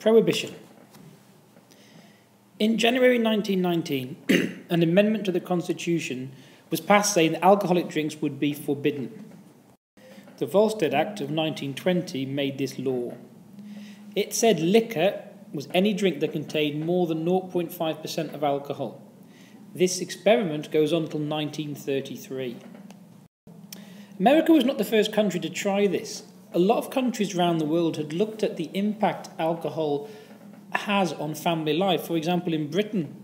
Prohibition. In January 1919, an amendment to the Constitution was passed saying that alcoholic drinks would be forbidden. The Volstead Act of 1920 made this law. It said liquor was any drink that contained more than 0.5% of alcohol. This experiment goes on until 1933. America was not the first country to try this. A lot of countries around the world had looked at the impact alcohol has on family life. For example, in Britain,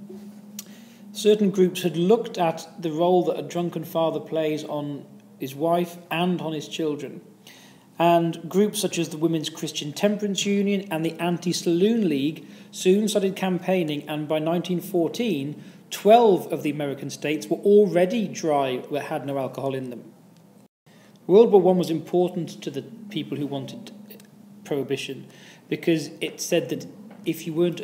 certain groups had looked at the role that a drunken father plays on his wife and on his children. And groups such as the Women's Christian Temperance Union and the Anti-Saloon League soon started campaigning, and by 1914, 12 of the American states were already dry that had no alcohol in them. World War I was important to the people who wanted prohibition because it said that if you weren't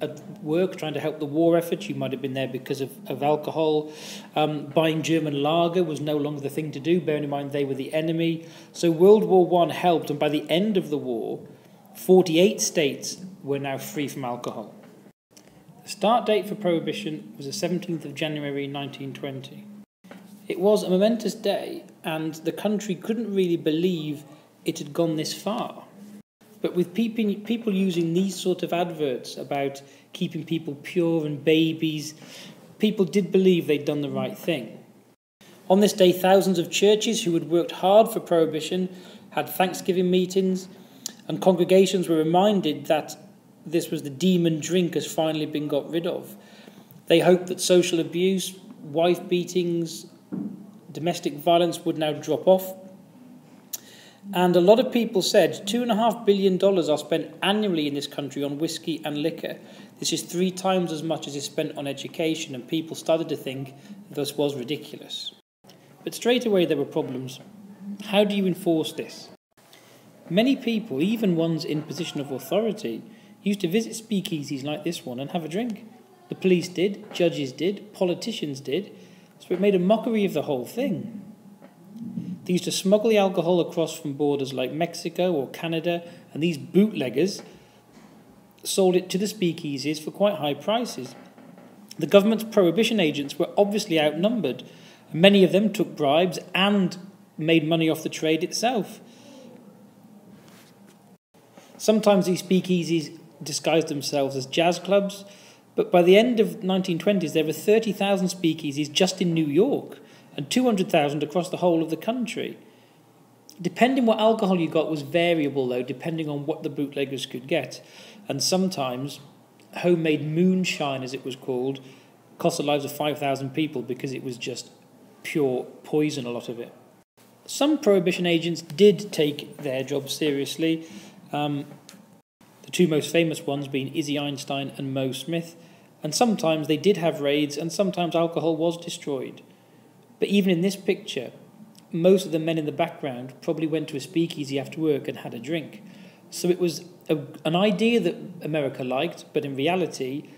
at work trying to help the war effort, you might have been there because of alcohol. Buying German lager was no longer the thing to do, bearing in mind they were the enemy. So World War I helped, and by the end of the war, 48 states were now free from alcohol. The start date for Prohibition was the 17th of January 1920. It was a momentous day, and the country couldn't really believe it had gone this far. But with people using these sort of adverts about keeping people pure and babies, people did believe they'd done the right thing. On this day, thousands of churches who had worked hard for Prohibition had Thanksgiving meetings, and congregations were reminded that this was the demon drink has finally been got rid of. They hoped that social abuse, wife beatings, domestic violence would now drop off. And a lot of people said $2.5 billion are spent annually in this country on whiskey and liquor. This is 3 times as much as is spent on education, and people started to think this was ridiculous. But straight away there were problems. How do you enforce this? Many people, even ones in position of authority, used to visit speakeasies like this one and have a drink. The police did, judges did, politicians did, so it made a mockery of the whole thing. They used to smuggle the alcohol across from borders like Mexico or Canada, and these bootleggers sold it to the speakeasies for quite high prices. The government's prohibition agents were obviously outnumbered. Many of them took bribes and made money off the trade itself. Sometimes these speakeasies disguised themselves as jazz clubs, but by the end of the 1920s there were 30,000 speakeasies just in New York, and 200,000 across the whole of the country. Depending what alcohol you got was variable, though, depending on what the bootleggers could get. And sometimes homemade moonshine, as it was called, cost the lives of 5,000 people because it was just pure poison, a lot of it. Some prohibition agents did take their job seriously, the 2 most famous ones being Izzy Einstein and Mo Smith, and sometimes they did have raids, and sometimes alcohol was destroyed. But even in this picture, most of the men in the background probably went to a speakeasy after work and had a drink. So it was an idea that America liked, but in reality,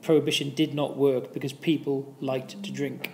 Prohibition did not work because people liked to drink.